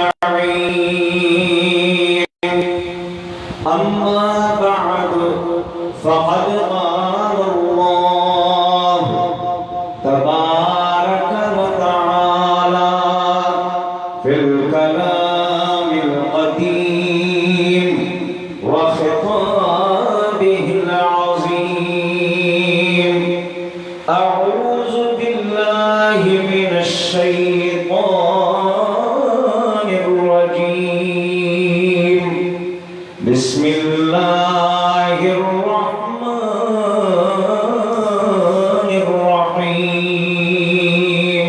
अजमईन। अम्मा बअद फ़क़द क़ाल अल्लाह तबारक व तआला फिल कलामिल क़दीम व ख़िताबिहिल अज़ीम। अऊज़ु बिल्लाहि मिनश शैतानिर रजीम। बिस्मिल्लाहिर रहमानिर रहीम।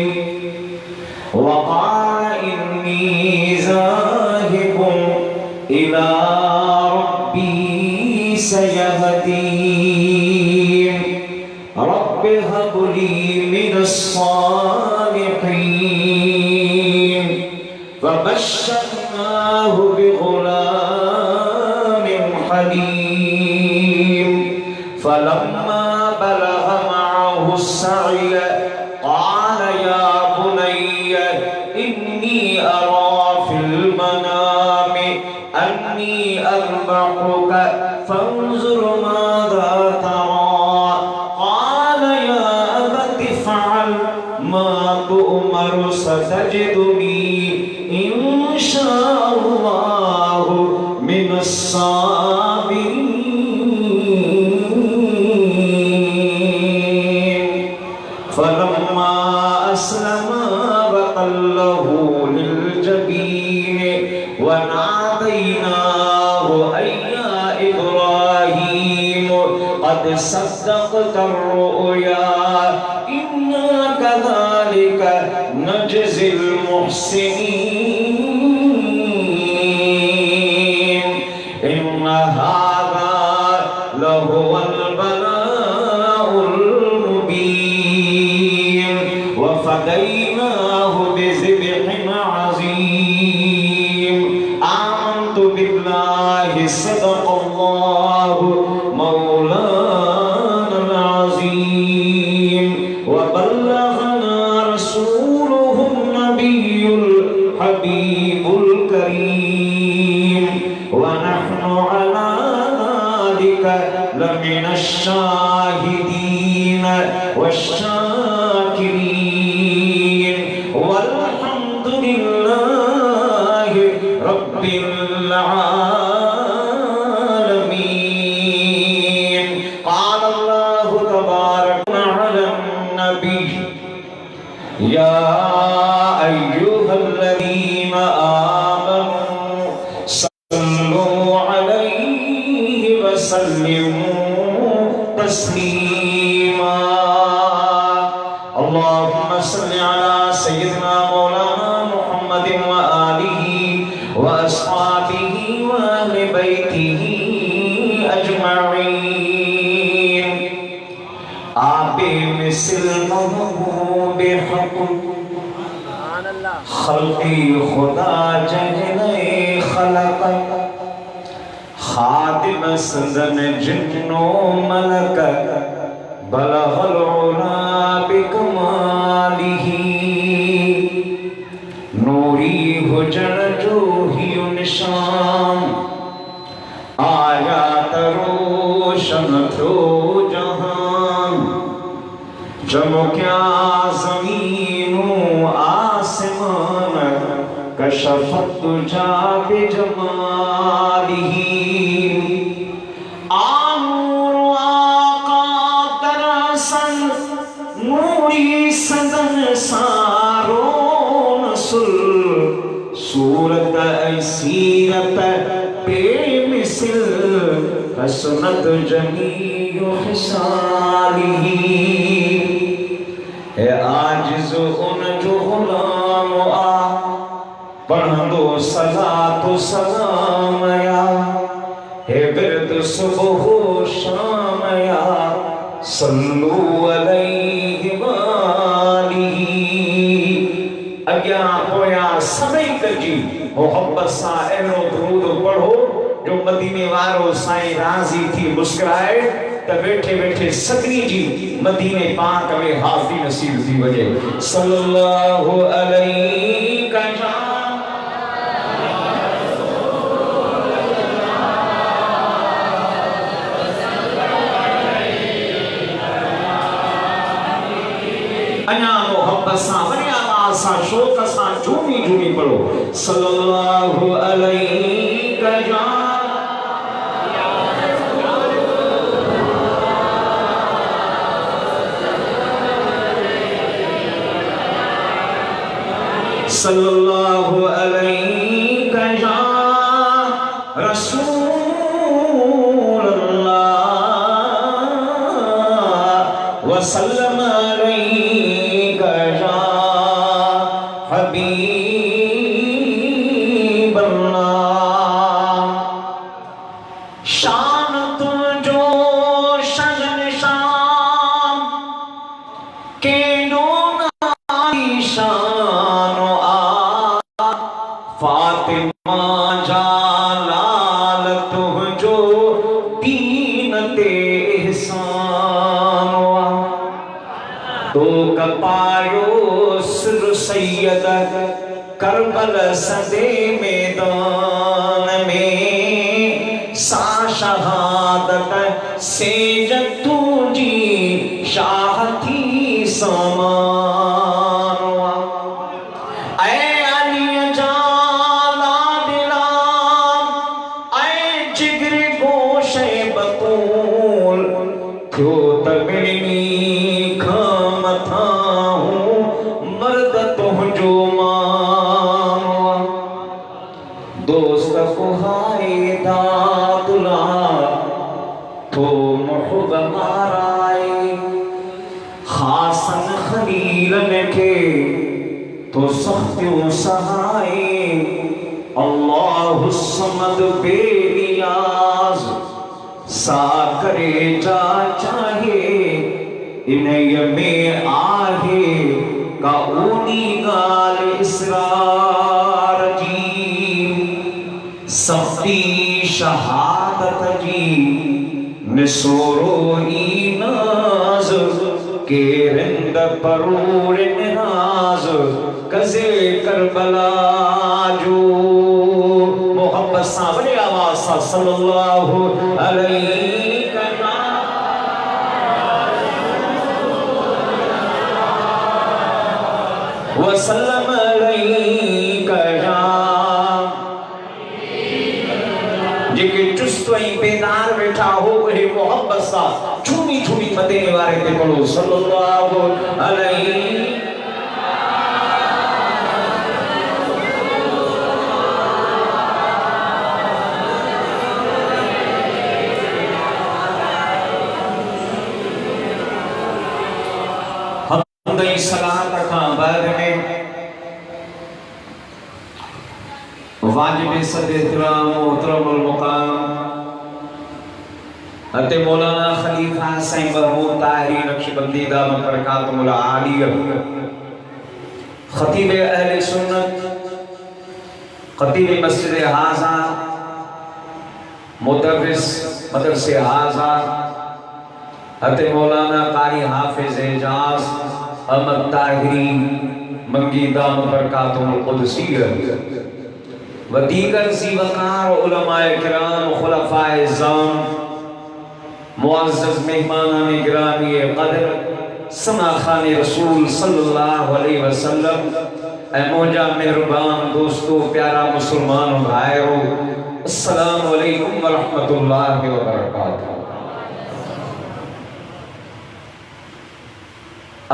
वक़ाल इन्नी ज़ाहिबुन इला रब्बी सयहदीन। रब्बि हब ली मिनस सालिहीन। फबश्शरनाहु बिग़ुलामिन हलीम। फलम्मा बलग मअहु अस्सअय क़ाल या बुनय्य इन्नी अरा फिल मनामि अन्नी अज़बहुक फंज़ुर माज़ा तरा। क़ाल या अबति इफ़अल मा तु'मर सतजिदुनी इंशाअल्लाहु मिनस साबिरीन। फलम्मा अस्लमा वतल्लहु लिलजबीन वनादैनाहु अय्या इब्राहीम क़द सद्दक़ता अर्रुया इन्ना कज़ालिक नजज़िल मुहसिनीन। इन्न हाज़ा लहुवल बलाउल मुबीन। वफ़दैनाहु बिज़िब्हिन अज़ीम। आमन्तु बिल्लाहि सदक़ल्लाहु मौलानल अज़ीम। वबल्लगना रसूलुहुन नबियुल हबीबुल करीम। वनहनु अला ज़ालिका लमिनश शाहिदीन वश्शाकिरीन। वल्हम्दुलिल्लाहि रब्बिल आलमीन। क़ाल अल्लाहु तबारक व अलन नबी या अय्युहल्लज़ीना आमनू सल्लू अलैहि व सल्लिमू तस्लीमा। अल्लाहुम्मा सल्लि अला सय्यिदिना मौलाना मुहम्मदिन व आलिहि व अस्हाबिहि व अहलि बैतिहि अजमईन। आबे मिसल महबूब हक खल्क़ी खुदा जहने खलक। खादिम सदन जिन्नो मलक बलगल उला बिकमालिही। नूरी हुजन जो ही निशान आया तरोशन थो जहान। चमक्या ज़मीनु आसमान कशफत तुजा बिजमालिही। आनूर आका दरअसल नूरी सदन सारो नसुल। सूरत सीरत बेमिसल हसनत जमीउ हिसालिही। ए आजिज़ उन जो गुलाम आ पढ़ंदो सलातो सलाम या। हे विर्द सुबह शाम या सल्लू अलैहि वालिही। अग्या पोया सभई कजी मोहब्बत सां अहिड़ो दुरूद पढ़ो जो मदीने वारो साईं राज़ी थी मुस्कुराए त वेठे वेठे सभिनी जी मदीने पाक में हाज़िरी नसीब थी वञे। सल्लल्लाहु अलैहि पढ़ो सल्लल्लाहु अलैहि या सल्लल्लाहु अलैहि या रसूलल्लाह वसल्लम अलैहि या हबीबल्लाह। शान तुझो शगन शाम के फातिमा जालाल तुझो दीन ते एहसान तो कपायो सिर सैयद करबल सदे मैदान में सा शहादत से तुझी शाह थी समान। क्यों तमिलनी खाम था हूँ मर्द तुझो मानवा दोस्त को हाय दादुला तो मुहब माराए हासन खलीलन के तो सख्तियों सहाय अल्लाहु समद बेनियाज सा करे जा चाहे इन्हें में आहे का ऊनी गाल इसरार जी सफ्ती शहादत जी निसोरो नाज के रिंद परूर नाज कज़े करबला जो मोहब्बत सावरे आवाज सल्लल्लाहु अलैहि वसल्लम जेके चुस्त ऐं बेदार वेठा हो उहे मोहब्बत सां झूमी झूमी मदीने वारे ते पढ़ो सल्लल्लाहु अलैहि। सलात खां बाद में वाजिब सदर मोहतरमुल मुकाम हज़रत मौलाना खलीफा साईं महमूद ताहिरी नक्शबंदी दामत बरकातुहुल आलिया खतीब अहले सुन्नत खतीब मस्जिद हाजा मुदर्रिस मदरसे हाजा हज़रत मौलाना कारी हाफिज एजाज अहमद ताहिरी मंगी दामत बरकातुहुल कुदसिया व दीगर ज़ीवकार उलमाए किराम खुलफाए ज़ाम मुअज़्ज़ज़ मेहमानान गिरामी क़द्र समा खाने रसूल सल्लल्लाहु अलैहि वसल्लम ए मौजा मेहरबान दोस्तों प्यारा मुसलमान भाइयों अस्सलामु अलैकुम व रहमतुल्लाहि व बरकातुहू।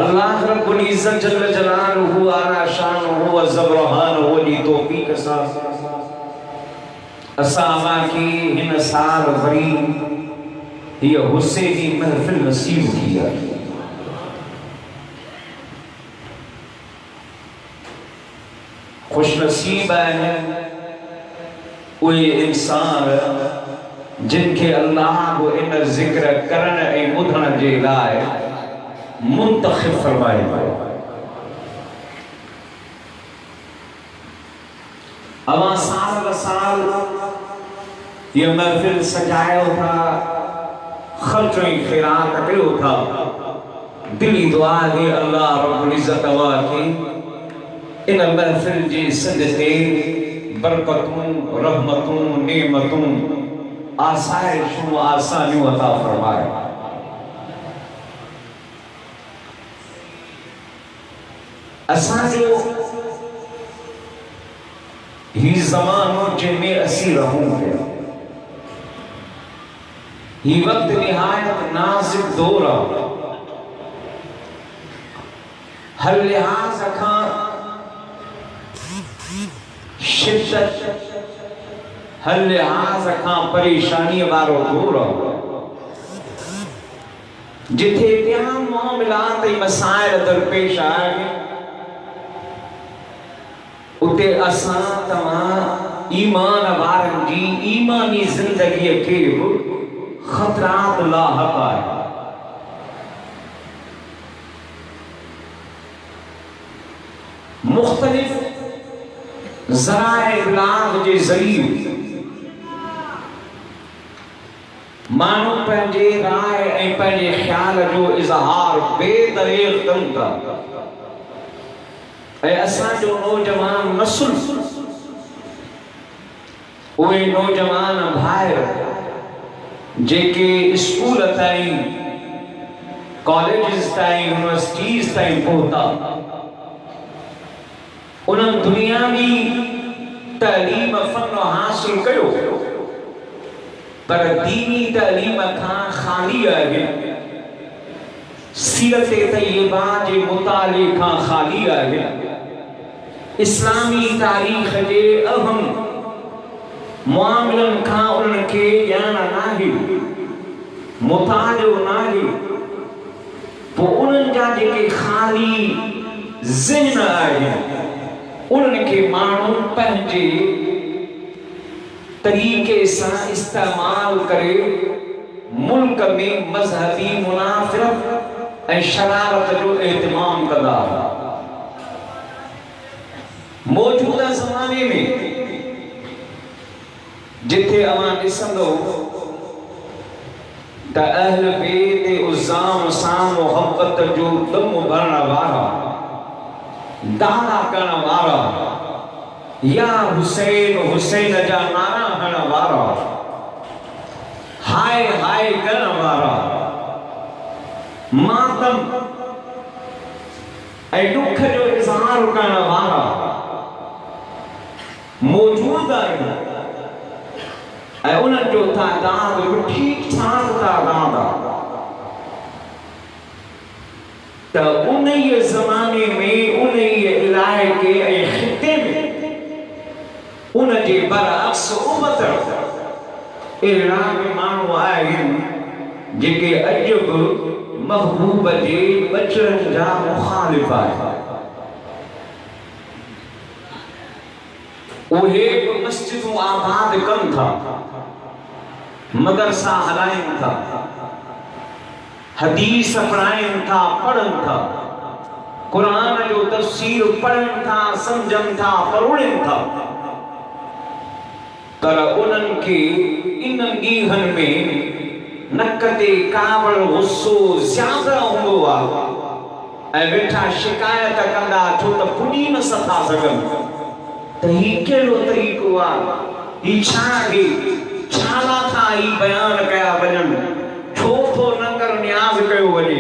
अल्लाह रब्बुल इज्जत जल्ल जलालुहु आला शानुहु व ज़बरहानुहु जी तौफीक सां असां की हिन साल वरी हीअ हुसैनी महफ़िल नसीब थी आहे। खुशनसीब आहिनि उहे इंसान जिनके अल्लाह को इन ज़िक्र करण ऐं ॿुधण जे लाइ मुंतखब फरमायो। अवां साल ब साल ये महफिल सजायो था खर्च ऐं खैरात कयो था। दिली दुआ है अल्लाह रब्बुल इज्जत अवां खे इन महफिल जे सदक़े बरकतूं रहमतूं नेमतूं आसाइशूं आसानियूं अता फरमाए। असांजो ही ज़मानो जंहिंमें असीं रहूं पिया, ही वक्त निहायत नाज़िक दौर आहे। हर लिहाज़ खां शिद्दत, हर लिहाज़ खां परेशानीअ वारो दौर आहे, जिथे तमाम मामलात ऐं मसाइल दरपेश आहिनि, उते असां तव्हां ईमान वारनि जी ईमानी ज़िंदगीअ खे बि ख़तरात लाहक़ आहे। मुख़्तलिफ़ ज़राए इब्लाग़ जे ज़रिए माण्हू पंहिंजे राय ऐं पंहिंजे ख़्याल जो इज़हार बेदरीग़ कनि था, ऐं असांजो नौजवान नस्ल, उहे नौजवान भाइर जेके स्कूल ताईं, कॉलेजिस ताईं, यूनिवर्सिटीज़ ताईं पहुता, उन्हनि दुनियावी तालीम फ़न हासिल कयो, पर दीनी तालीम खां ख़ाली आहे, सीरत तय्यबा जे मुताले खां ख़ाली आहे, इस्लामी तारीख़ जे अहम मामलनि खां उन्हनि खे ॼाण नाहे, मुतालियो नाहे। पोइ उन्हनि जा जेके ख़ाली ज़हन आहिनि, उन्हनि खे माण्हू पंहिंजे तरीक़े सां इस्तेमाल करे मुल्क में मज़हबी मुनाफ़िरत ऐं शरारत जो एहतमाम कंदा। मौजूदा ज़माने में जिथे अवां ॾिसंदो त अहल बैत उज़्ज़ाम सां मोहब्बत जो दम भरण वारा, दावा करण वारा, या हुसैन हुसैन जा नारा हणण वारा, हाय हाय करण वारा, मातम ऐं दुख जो इज़हार करण वारा मौजूद आहिनि, ऐं उन्हनि जो तादाद बि ठीक ठाक तादाद आहे। त उन ज़माने में उन इलाइक़े ऐं ख़िते में उन जे बरअक्स उबतर अहिड़ा बि माण्हू आहिनि जेके अॼु बि महबूब जे बचड़नि जा मुख़ालिफ़ आहिनि। उहे बि मस्जिदूं आबाद कनि था, मदरसा हलाइनि था, हदीस पढ़ाइनि था, पढ़नि था, क़ुरान जो तफ़सीर पढ़नि था, सम्झनि था, परोड़नि था, पर उन्हनि खे इन्हनि ॾींहंनि में नक ते कावड़ गुस्सो ज़्यादा हूंदो आहे, ऐं वेठा शिकायत कंदा छो त पुॼी न सथा सघनि त हीउ कहिड़ो तरीक़ो आहे, हीउ छा आहे, छा था ही बयान कया वञनि, छो थो नंगर न्याज़ कयो वञे।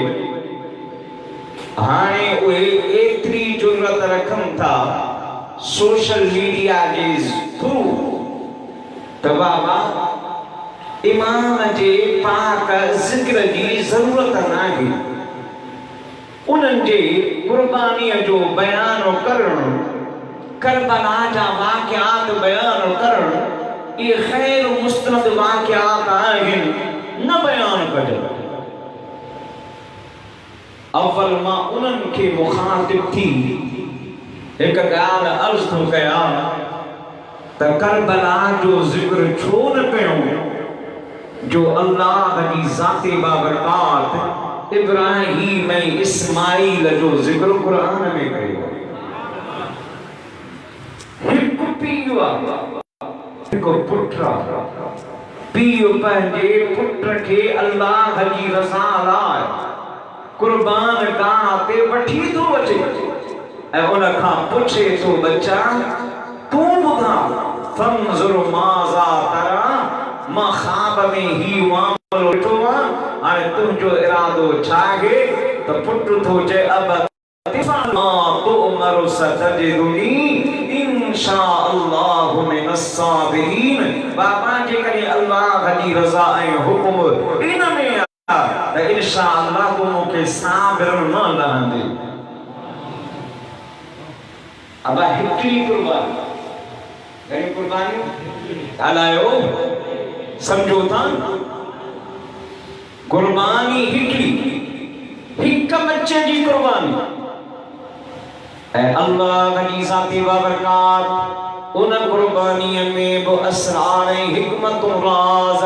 हाणे उहे एतिरी जुरत रखनि था सोशल मीडिया जे थ्रू त बाबा इमाम जे पाक ज़िक्र जी ज़रूरत नाहे, उन्हनि जे क़ुर्बानीअ जो बयान करणु, करबला जा वाक़िआत बयान करणु, इहे ख़ैर मुस्तनद वाक़िआत आहिनि, न बयान कजनि। अव्वल मां उन्हनि खे मुख़ातिब थी हिकु ॻाल्हि अर्ज़ थो कयां त करबला जो ज़िक्र छो न कयूं जो अल्लाह जी ज़ाते बाबरकात इब्राहीम ऐं इस्माईल जो ज़िक्र क़ुरान में कयो। हिकु पीउ आहे, हिकु पुटु आहे, पीउ पंहिंजे पुट खे अल्लाह जी रज़ा लाइ क़ुर्बान गाह ते वठी थो अचे ऐं उन खां पुछे थो बच्चा तूं ॿुधा फंज़ुर माज़ा तरा, मां ख़्वाब में ही मामलो ॾिठो आहे, हाणे तुंहिंजो इरादो छा आहे? त पुटु थो चए अब तुअमरु सतजिदुनी इंशा अल्लाह वस्साबिरीन। बाबा जे करे अल्लाह जी रज़ा ऐं हुक्म इन में आ त इंशाअल्लाह को मूंखे साबिर न लहंदे। अब हिकड़ी कुर्बानी घणी कुर्बानी ॻाल्हायो समझो था। कुर्बानी हिकड़ी हिक बच्चे जी कुर्बानी ऐं अल्लाह जी ज़ाती बाबरकात उन कुर्बानी में बि असरार ऐं हिकमत राज़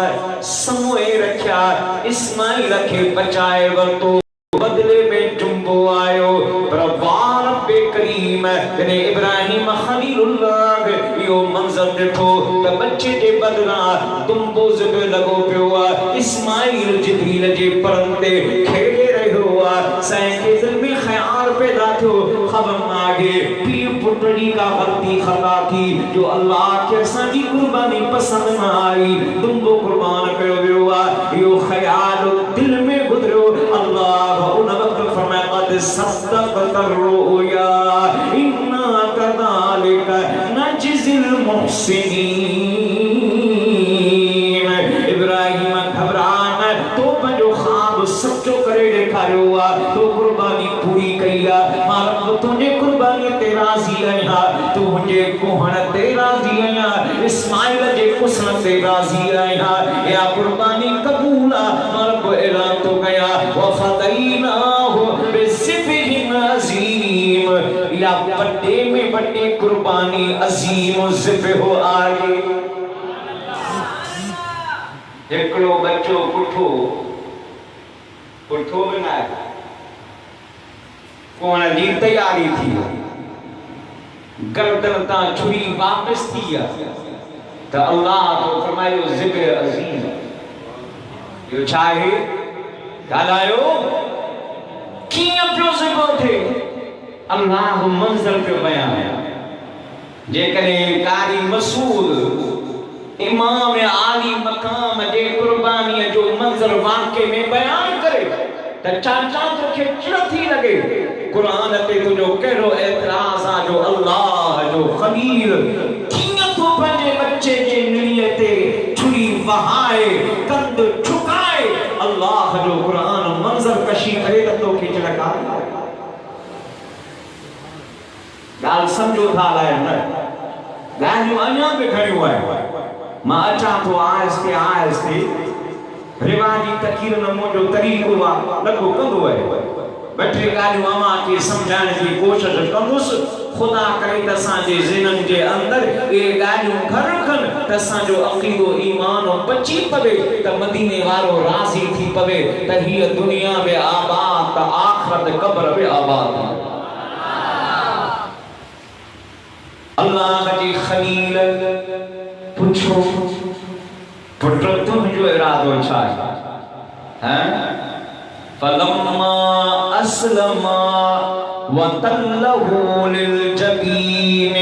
समोए रखिया। इस्माइल खे बचाए वरितो, बदले में जुम्बो आयो पर वार बेकरीम ने इब्राहिम खलीलुल्लाह यो मंजर ॾिठो त बच्चे जे बदला दुम्बो ज़िब लॻो पियो आहे। इस्माइल जिब्रील जे परनि ते खेॾे रहियो आहे। संहिंजे दिलि में ख़्याल पैदा थियो ख़बर मागे पीउ पुट जी का ग़लती ख़ता थी जो अल्लाह खे असांजी कुर्बानी पसंदि न आई, दुम्बो कुर्बान कयो वियो आहे। इहो ख़्याल दिलि में गुज़रियो। अल्लाह उन वक़्तु फरमाया क़द सद्दक़त रुया इन्ना कज़ालिक नजज़िल मुहसिनीन। इब्राहिम घबरान तो पंहिंजो ख़्वाब सचो करे ॾेखारियो आहे, तो कुर्बानी पूरी कई आहे। मां रब तुंहिंजे कुर्बानी ते राज़ी आहियां, तुंहिंजे कुहण ते राज़ी आहियां, इस्माइल जे कुस्न ते राज़ी आहियां। या कुर्बानी क़बूल आहे। मां रब ऐलान तो कयां वफ़दैनाहु बिज़िब्हिन अज़ीम। या बड़े में बड़ी कुर्बानी अज़ीम ज़िब्ह आहे। हिकिड़ो बच्चो पुठो पुठो बि न आहे, कोण जी तयारी थी, गर्दन तां छुरी वापस थी आहे त अल्लाह तो फरमायो ज़िब्ह अज़ीम। इहो छा आहे ॻाल्हायो कीअं पियो ज़िब्ह थिए? अल्लाह मंज़र पियो बयान। जेकॾहिं कारी मसूद इमाम आली मकाम जे कुर्बानीअ जो मंज़र वाक़े में बयान करे त चाचा तोखे चिड़ थी लॻे क़ुरान ते तुंहिंजो कहिड़ो एतिराज़ आहे जो अल्लाह जो ख़लील कीअं तो पंहिंजे बच्चे जे निड़ीअ ते छुरी वहाए कंद झुकाए अल्लाह जो क़ुरान मंज़र कशी करे त तोखे चिड़ कान्हे। ॻाल्हि सम्झो था अलाए न? ॻाल्हियूं अञा बि घणियूं आहिनि। मां अचां थो आहिस्ते आहिस्ते रिवाजी तकीर नमो जो तरीक़ो आहे लॻो कंदो आहे। ॿ टे ॻाल्हियूं अवां खे सम्झाइण जी कोशिशि कंदुसि। ख़ुदा करे त असांजे ज़हननि जे अंदरि इहे ॻाल्हियूं घर रखनि त असांजो अक़ीदो ईमान बची पवे त मदीने वारो राज़ी थी पवे त हीअ दुनिया बि आबाद त आख़िरत क़ब्र बि आबाद। अल्लाह जी खलील पुछो पुट तुंहिंजो इरादो छा है? फलम्मा अस्लमा वतल्लहु लिलजबीन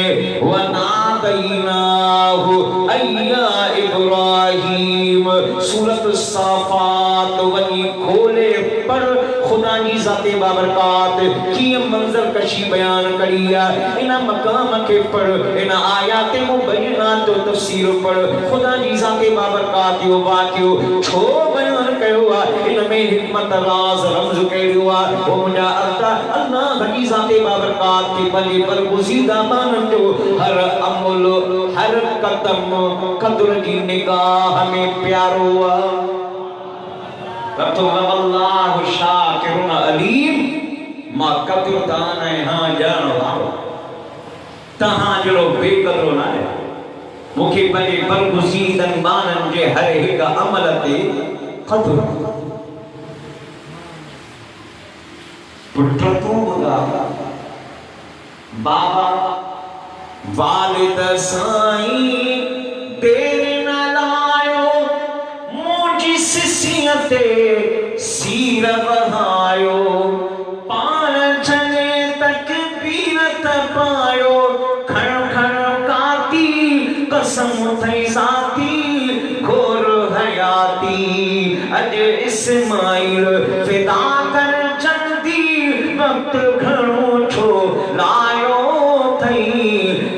वनादैनाहु अय्या इब्राहीम। सूरत साफ़ात वही खोले पर खुदा जी ज़ाते बाबरकात कीअं मंज़र कशी बयान करी आहे। इन मक़ाम खे पढ़, इन आयात मुबय्यनात जो तफ़सीर पढ़। खुदा जी ज़ाते बाबरकात जो वाक़ियो छो बयान कयो आहे, इन में हिकमत राज़ रमज़ कयो आहे। वो मुंहिंजा अता अल्लाह जी ज़ाते बाबरकात के पंहिंजे बरगुज़ीदा बाननि जो हर अमल हर कदम क़द्र जी निगाह में प्यारो आहे। अल्लाह शाकिरुन अलीम। मां क़द्र दान है हां ॼाण वारो तहां जहिड़ो बेक़द्रो न आहे। मूंखे पंहिंजे बरगुज़ीदनि बाननि जे हर हिक अमल ते क़द्र। पुट तूं ॿुधा बाबा वालिद साईं तेरे न लायो मुंहिंजी सिसीअ ते सीर वहायो पाण छॾे तकबीर त पायो खण खण काती कसम थई साथी घोर हयाती अॼु इस्माइल फिदा कर जल्दी वक्त घणो छो लायो थई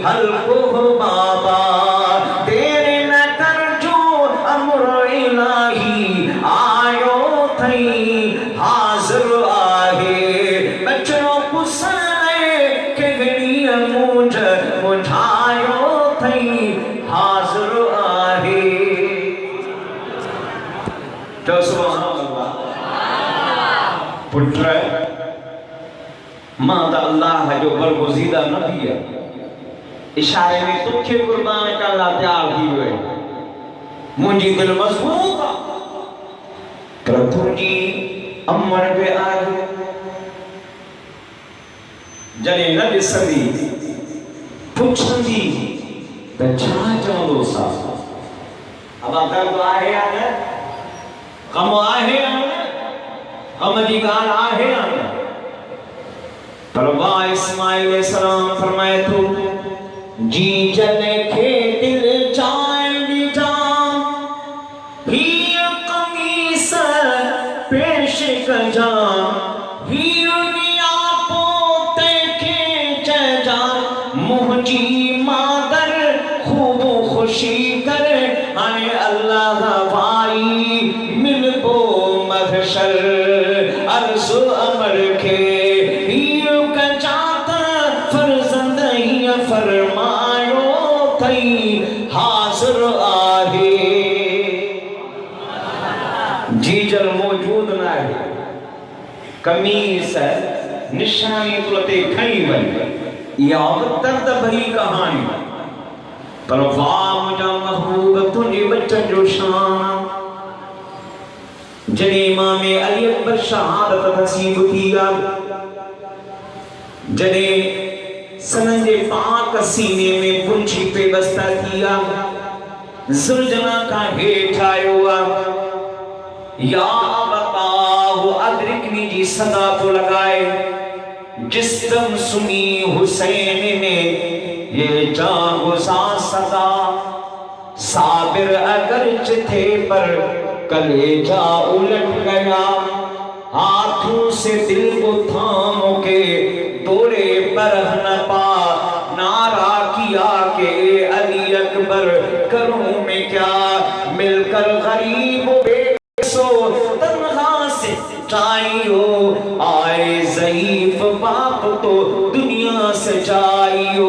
हलको बाबा भई हाज़िर आहे। तो सुभान अल्लाह पुत्र मां त अल्लाह जो बरगुज़ीदा नबी है, इशारे में तुखे कुर्बान करण लाइ तैयार थी वियो आहे। मुंहिंजी दिल मज़बूत आहे पर तुंहिंजी अमर बि आहे। जॾहिं न ॾिसंदी पुछंदी त छा चवंदो सा? अब दर्द आहे या न, गम आहे या न, गम जी ॻाल्हि आहे या न? पर वाह इस्माइल अलैहिस्सलाम फरमाए थो जी जन खे दिल चाहे ॾिठा हीअ कमीस पेश कजां, हीअ दुनिया पोते खे चइजां मुंहिंजी मादर ख़ूब ख़ुशी कर। हाणे अल्लाह वाई मिलबो महशर अर्ज़ अमर खे हीअ कजां त फर्ज़ंद हीअ फरमायो थई हाज़िर आहे। जीजल मौजूद न आहे, कमीस निशानी तुलते खई वई, इहा दर्द भरी कहानी। पर वाह मुंहिंजा महबूब तुंहिंजे बचन जो शान। जॾहिं इमाम अली अकबर शहादत नसीब थी आहे, जॾहिं सनन जे पाक सीने में पुंछी पेवस्ता थी आहे, ज़ुलजना खां हेठि आयो आहे, या अबताहु अदरिकनी जी सदा तो लगाए, जिस दम सुनी हुसैन ने ये जागुज़ा सदा, साबिर अगरच थे पर कलेजा उलट गया, हाथों से दिल को थाम के दौड़े पर न पा, नारा किया के अली अकबर करूं मैं क्या, मिलकर गरीब बेसो तन्हा से चाहियो, आए ज़ईफ बाप तो दुनिया सजाइयो।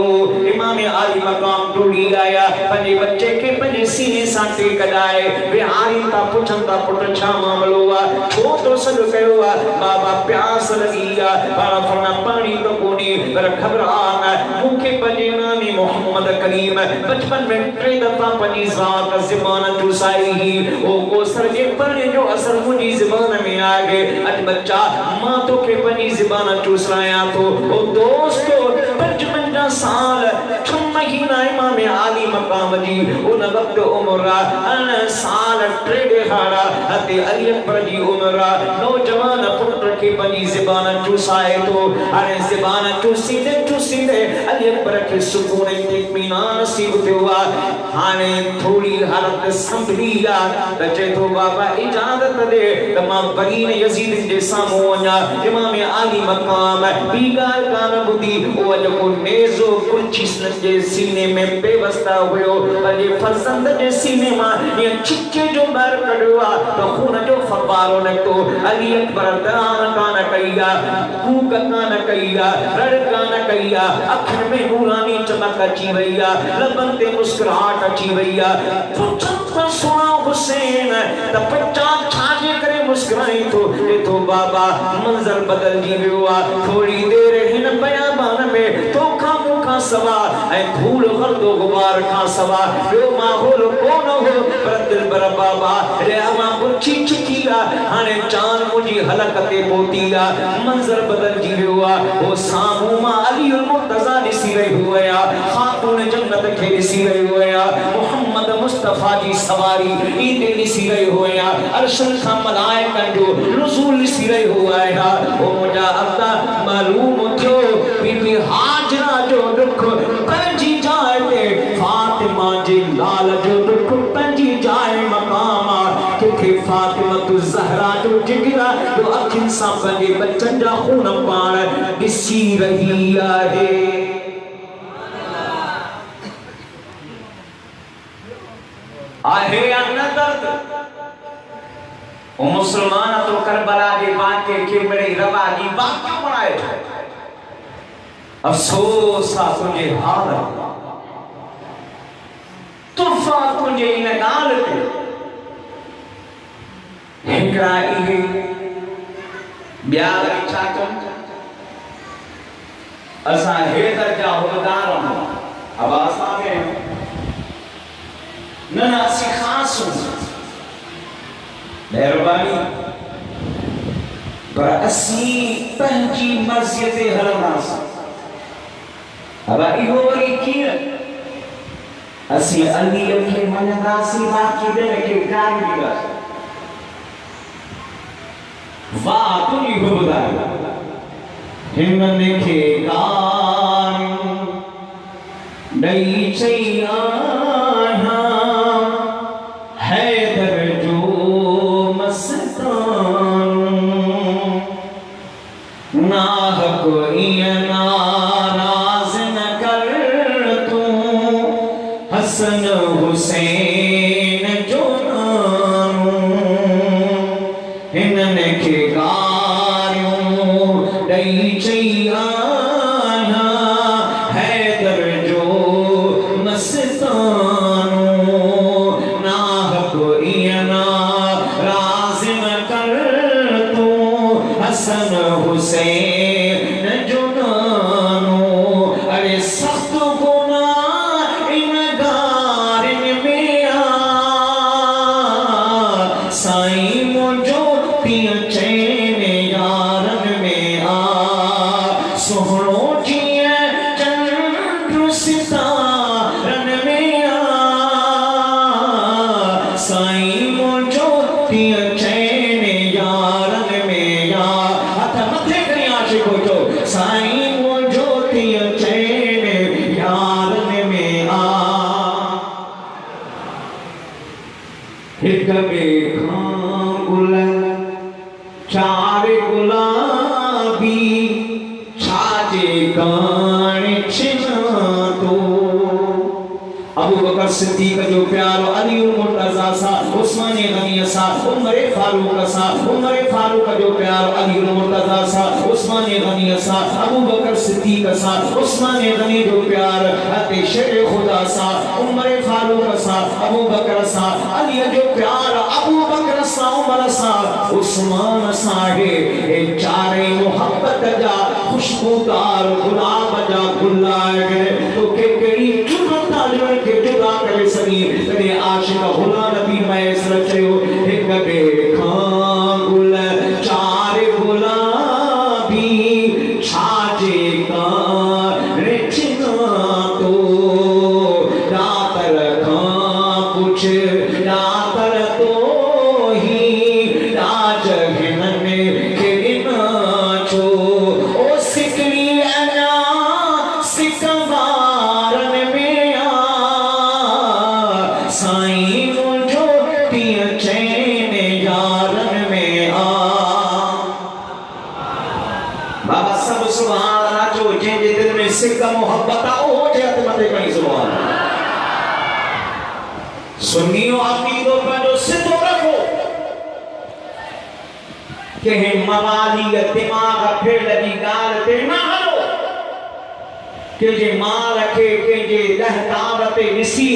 इमाम आली मकाम टोड़ी आया, पंहिंजे बच्चे के पंहिंजे सीने सां टेक ॾाए विहारी था पुछनि था पुट छा मामलो आहे, छो तो सॾु कयो आहे? बाबा प्यास लॻी आहे, पाण फरना पाणी त कोन्हे पर घबराहट मूंखे पंहिंजे नानी मोहम्मद करीम बचपन में 3 दफ़ा पंहिंजी ज़ात ज़बान चुसाई ही, ओ कोसर जे पढ़ने जो असर मुंहिंजी ज़बान में आ गए। अॼु बच्चा मां तोखे पंहिंजी ज़बान चुसायां थो। ओ दोस्तो 55 साल 6 महीना इमाम आली मकाम जी उन वक्त उम्र 9 साल 3 ॾिहाड़ा हते अली अकबर जी उम्र नौजवान पुट खे पंहिंजी ज़बान चुसाए थो। हाणे ज़बान चुसींदे चुसींदे अली अकबर खे सुकून ऐं इत्मीनान नसीब थियो आहे। हाणे थोड़ी हालत संभली आहे त चए थो बाबा इजाज़त दे त मां बरीन यज़ीद जे साम्हूं वञा। इमाम आली मकाम ॿी ॻाल्हि कान ॿुधी, उहो जेको नेज़ो कुर्ची जे सीने में बेवस्ता हुयो, पंहिंजे फर्ज़ंद जे सीने मां ईअं छिके जो ॿाहिरि कढियो आहे त खून जो फवारो निकितो। अली अकबर दान कान कई आहे, कूक कान कई आहे, रड़ कान कई आहे, अखियुनि में नूरानी चमक अची वई आहे, लबनि ते मुस्कुराहट अची वई आहे। पुछनि त सुणा हुसैन त बच्चा छाजे करे मुस्कुराई थो? तो बाबा मंज़र बदलजी वियो आहे। थोड़ी देर हिन बयाबान में तोखा मूंखां सवा ऐं धूल गर्दो गुबार खां सवा ॿियो माहौल कोन हो, पर दिलबर बाबा मां पुछी छिकी आहे। हाणे चांद मुंहिंजी हलक ते पहुती आहे, मंज़र बदलजी वियो आहे। हो साम्हूं मां अली मुर्तज़ा ॾिसी रहियो आहियां, ख़ातून जन्नत खे ॾिसी रहियो आहियां, मोहम्मद मुस्तफ़ा जी सवारी ईंदे ॾिसी रहियो आहियां, अर्शन खां मलाइकनि जो नुज़ूल ॾिसी रहियो आहियां। ओ मुंहिंजा अल्लाह मालूम थियो बीबी हाजरा जो दुख पंहिंजी जाइ ते, फातिमा जे लाल जो दुख पंहिंजी जाइ मक़ाम आहे। किथे फातिमा ज़हरा जो जिगरा जो अखियुनि सां पंहिंजे बचनि जा खून पाण ॾिसी रही आहे। आहे या न दर्द? ओ मुसलमान तो करबला जे वाक़े खे बड़ी रवाजी वाक़ियो बणाए छो। अफ़सोस आहे तुंहिंजे हाल, मुस्तफा तुझे इन गाल ते हिकड़ा इहे ॿिया वरी छा कनि असां हे दर्जा हुदार आहियूं अब असां में न असीं ख़ास महिरबानी पर असीं पंहिंजी मर्ज़ीअ ते हलंदासीं अब इहो वरी कीअं असीं अलीअ खे मञंदासीं बाक़ी ॿियनि खे गारी ॾींदासीं वाह तुम ही ॿुधायो हिननि खे गारियूं ॾेई चई आहियां हैदर जो मस्तान नाहक ईअं नाराज़ न कर तूं हसन हुसैन जो नाम हिननि खे गारियूं ॾेई चई आहियां हैदर जो मस्तान नाहक ईअं नाराज़ न कर तूं हसन हुसैन जो नानो अरे सख्त गुनाह इन गारिन में आ साईं मुंहिंजो तीअं चैन यारन में आ सोहणो जीअं चंड सितारन में आ साईं मुंहिंजो तीअं चैन यारन में आ हथ मथे खणी आशिक़ो जो साईं मुंहिंजो तीअं चैन यारन में आ हिक ॿिए खां गुल चार गुलाबी छाजे कान छिना तो अबू बकर सिद्दीक जो प्यारो अली मुर्तज़ा सा उस्मान गनी सा उमर फारूक सा उमर फारूक जो प्यारो अली मुर्तज़ा सा उस्मान गनी सा अबू बकर सिद्दीक सा उस्मान गनी जो प्यार हते शेर खुदा सा उमर फारूक सा अबू बकर सा अली जो प्यार अबू बकर सा उमर सा उस्मान सा है ए चारे मोहब्बत जा खुशबूदार गुलाब जा गुल है तो के कड़ी चुनता जो के जुदा करे सही तने आशिक हुला नबी मैसर चयो एक बेखां गुल चार गुलाबी छाजे का रिचना तो दातर खां कुछ दातर तो ही राज हिनने के नाचो ओ सिकरी अना सिकवारन में आ साईं मुंहिंजो तीअं चैन यारन में आ बाबा सब सुभान नाचो जंहिंजे दिल में सिक मोहब्बत आ ओ जे हथ मथे खणी सुभान सुन्नियो अक़ीदो पंहिंजो सिधो रखो कंहिं मवाली दिमाग़ फेल जी ॻाल्हि ते न हलो कंहिंजे माल खे कंहिंजे दहतार ते ॾिसी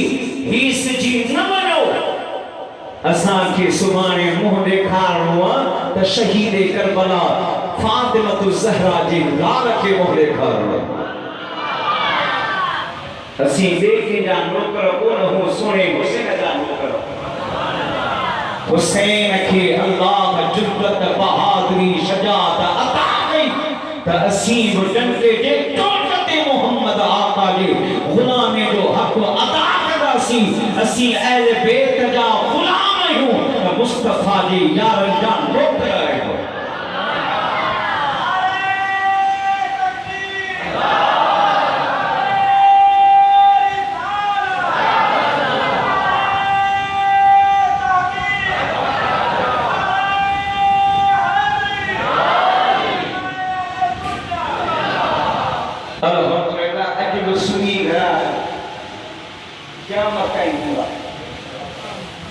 हीस जी न वञो असांखे सुभाणे मुंहुं ॾेखारणो आहे त शहीद करबला फातिमत ज़हरा जी लाल खे मुंहुं ॾेखारणो असीं ॿिए कंहिंजा नौकर कोन हो सोणे हुसैन जा नौकर हुसैन खे अल्लाह जुर्रत बहादुरी शजात अता कई त असीं बि डंके जे चोट ते मोहम्मद आका जे गुलामी जो हक़ अदा कंदासीं असीं अहले बैत जा गुलाम आहियूं त मुस्तफा जे यारनि जा नौकर आहियूं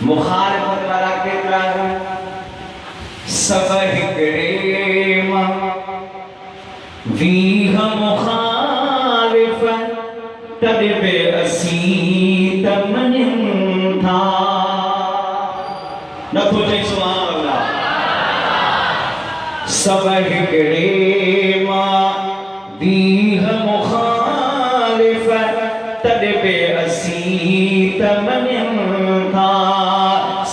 मुखालिफत वाला केतिरा सब हिकड़े मां वीह मुखालिफ तॾहिं बि असीं त मञूं सब हिकड़े मां दीह मुखालिफ तड़पे असी तमन था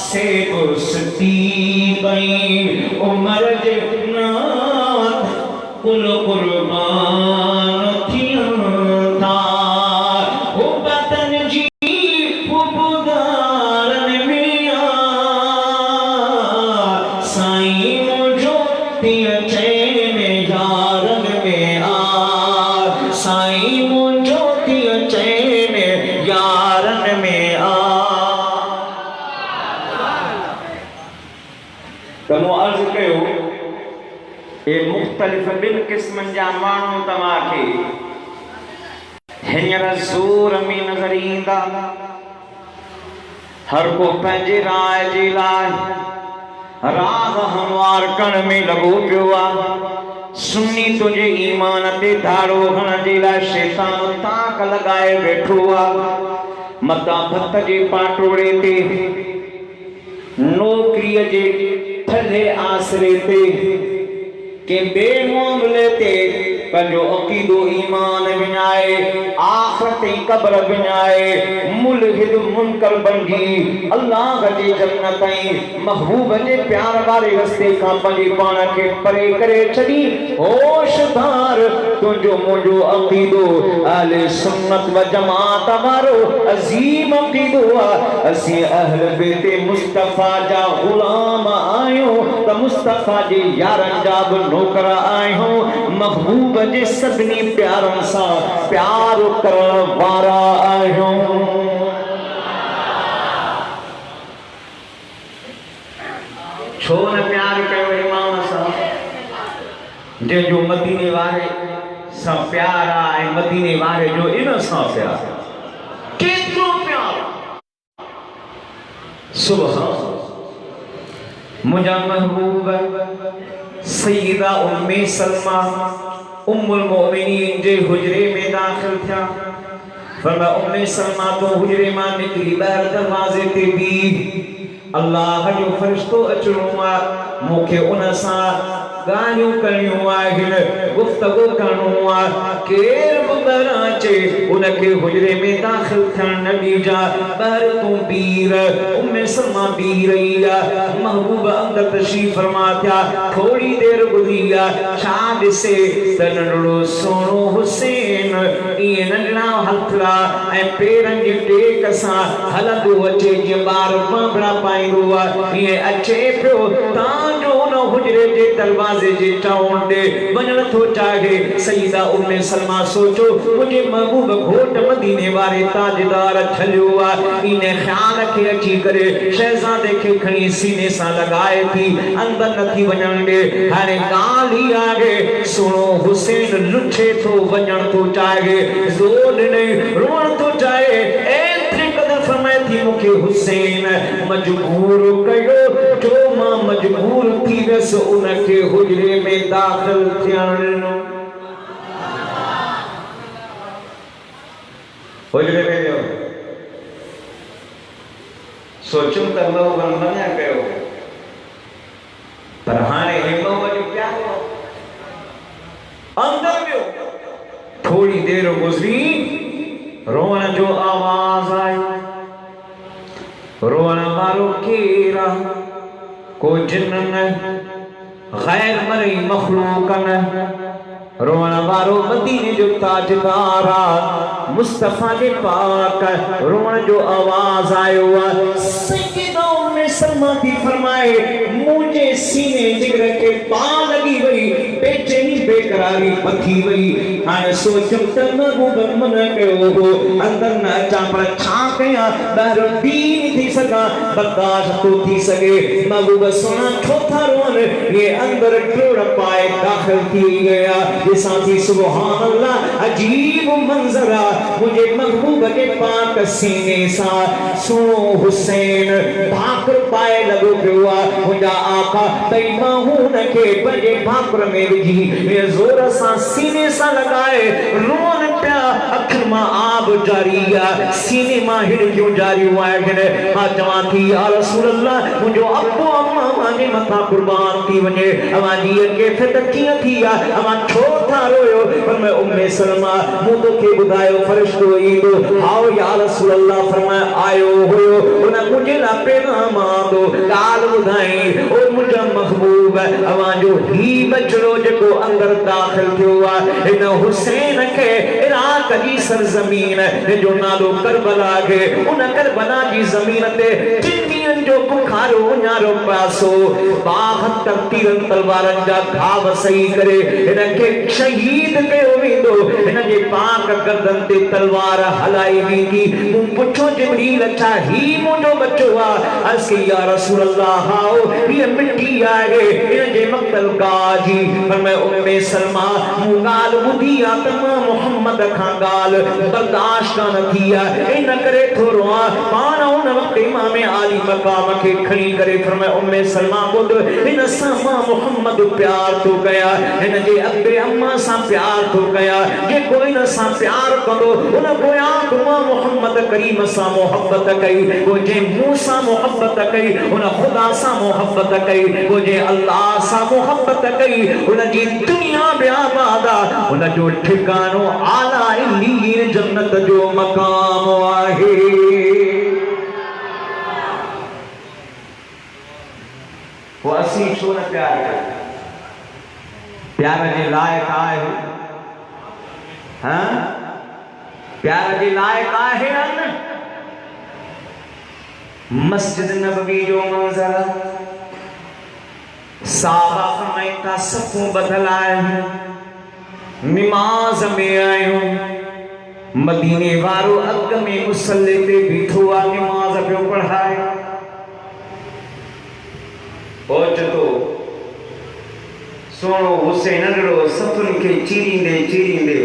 से गुस्ती गई उमर जे नाथ कुल कुर्बान थियन था हो बतन जी हो बुदारन मिया साईं मुझो तिय चैन यारन में आ साईं मुझो तिय चैन यारन में आ तमो अर्ज कयो ये मुख्तलिफ बिन किस्मन जा मानू तमा के हियर ज़ोर में नजर ईंदा हर को पंहिंजे राय जे लाइ राग हमवार करण में लगो पियो आ सुन्नी तुझे ईमान ते धारो हण जे लाइ शैतान ताक लगाए बैठो आ मता भत जे पाटोड़े ते नौकरीअ जे थले आसरे ते के बेमामले ते पंजो अकीदो ईमान विञाए आखिरत कब्र विञाए मुल्हिद मुनकर बंगी अल्लाह जे जन्नत ऐं महबूब जे प्यार वारे रस्ते खां पंहिंजे पाण खे परे करे छॾी होशदार तुंहिंजो मुंहिंजो अकीदो अहले सुन्नत व जमात वारो अज़ीम अकीदो आहे असीं अहल बैत मुस्तफ़ा जा ग़ुलाम आहियूं त मुस्तफ़ा जे यारनि जा बि नौकर आहियूं महबूब जे सभिनी प्यारनि सां प्यार करण वारा आहियूं छो न प्यार कयो इमाम सां जंहिंजो मदीने वारे सां प्यार आहे ऐं मदीने वारे जो इन सां प्यार केतिरो प्यार सुभान मुंहिंजा महबूब सईदा उम्मे सलमा उम्मुल मोमिनीन जे हुजरे में दाखिल थिया फरमाया उम्मे सलमा तो हुजरे मां निकरी ॿाहिरि दरवाज़े ते बीह अल्लाह जो फरिश्तो अचणो आहे मूंखे उन सां ॻाल्हियूं करणियूं आहिनि गुफ़्तगू करणो आहे केर बि ॿाहिरां अचे उनखे हुजरे में दाखिल थियण न ॾिजा ॿाहिरि तूं बीह उम्मे सलमा बीह रही आहे महबूब अंदर तशरीफ़ फरमा थिया थोड़ी देर गुज़री आहे छा ॾिसे त नंढड़ो सोनो हुसैन ईअं नंढड़ा हथड़ा ऐं पेरनि जी टेक सां हलंदो अचे जीअं ॿार बांभड़ा पाईंदो आहे ईअं अचे पियो तव्हांजो उन हुजरे जे दरवाज़े जे चौण ॾे वञण थो चाहे सईदा उम्मे सलमा सोचो मुंहिंजे महबूब घोट मदीने वारे ताजदार छलियो आहे इन ख़्याल खे अची करे शहज़ादे खे खणी सीने सां लगाए थी अंदर नथी वञण ॾे हाणे ॻाल्हि ई आहे सुहिणो हुसैन लुछे थो वञण थो चाहे ज़ोर ॾिनई रोअण थो चाहे एतिरी क़दर फरमाए थी मूंखे हुसैन मजबूर कयो जो मां मजबूर थी वियसि उनखे हुजरे में दाख़िल थियण ॾिनो हुजरे में वियो सोचूं त महबूब मना कयो पर हाणे महबूब जो प्यारो अंदर वियो थोड़ी देर गुज़री रोअण जो आवाज़ आई रोअण वारो केर आहे को जिन न गैर मरी मखलूक न रोअण वारो मदीने जो ताजदार आहे मुस्तफ़ा जे पाक रोअण जो आवाज़ आयो आहे सईदा उम्मे सलमा थी फरमाए मुंहिंजे सीने जिगर खे पा लगी वई बेचैनी बेकरारी पथी वई हाणे सोचुम त महबूब मना कयो हो अंदर न अचां पर छा कयां ॿाहिरि बीह थी सघां बर्दाश्त थो थी सघे महबूब सोना छो था रोअनि ये अंदर टियोड़ पाए दाख़िल थी गया ॾिसां थी सुभान अल्लाह अजीब मंज़र आहे मुंहिंजे महबूब जे पाक सीने सां सुहिणो हुसैन भाकुर पाए लॻो पियो आहे मुंहिंजा आका ॿई बाहूं हुनखे पंहिंजे भाकुर में विझी ज़ोर सां सीने सां लॻाए रोअण पिया अखन मां आब जारी आ सीने मां हिड़ क्यों जारी हुआ है मां चवां थी या रसूल अल्लाह मुझो अब्बो अम्मा माने मथा कुर्बान थी वने अमा जी के फित किया थी या अमा छो था रोयो पर मैं उम्मे सलमा मु तो के बुधायो फरिश्तो ईंदो आओ या रसूल अल्लाह फरमाया आयो होयो उन मुझे ला पैगाम आंदो गाल बुधाई ओ मुझा महबूब अमा जो ही बचड़ो जको अंदर दाखिल थियो आ इन हुसैन के इराक जी सरजमीन जो नालो करबला के उन करबला जी जमीन ते टिंडियन जो बुखारो न्यारो पासो 72 तीरन तलवारन जा घाव सही करे इनके शहीद कयो वेंदो इन जे पाक गर्दन ते तलवार हलाई वेंदी मु पुछो जिब्रील अच्छा ही मुंजो बच्चो आ अस्की या रसूल अल्लाह आओ ये मिट्टी आए इन जे मक्तल गाजी पर मैं उम्मे सलमा मु गाल बुधी आ तमा मोहम्मद खां गाल बर्दाश्त न थिया इन करे थोरो पान उन वक्त इमाम आली मकाम के खणी करे फरमाए उम्मे सलमा बुध इन सा मोहम्मद प्यार तो गया इन जे अब्बे अम्मा सा प्यार तो गया जे कोई न सा प्यार करो उन गोया तुमा मोहम्मद करीम सा मोहब्बत कई वो जे मूसा मोहब्बत कई उन खुदा सा मोहब्बत कई वो जे अल्लाह सा मोहब्बत कई उन जी दुनिया बेआबादा उन जो ठिकानो आला इल्लीन जन्नत जो मकाम आहे वो असी छो न प्यार करे प्यार जे लायक आहे हां प्यार जे लायक आहे न मस्जिद नबवी जो मंजर साहबा फरमाए का सफ़ू बदल आए नमाज में आयो मदीने वारो अग में मुसल्ले पे बीठो आ नमाज पियो पढ़ाए ओचतो सोनो हुसैन रो सफन के चीरींदे चीरींदे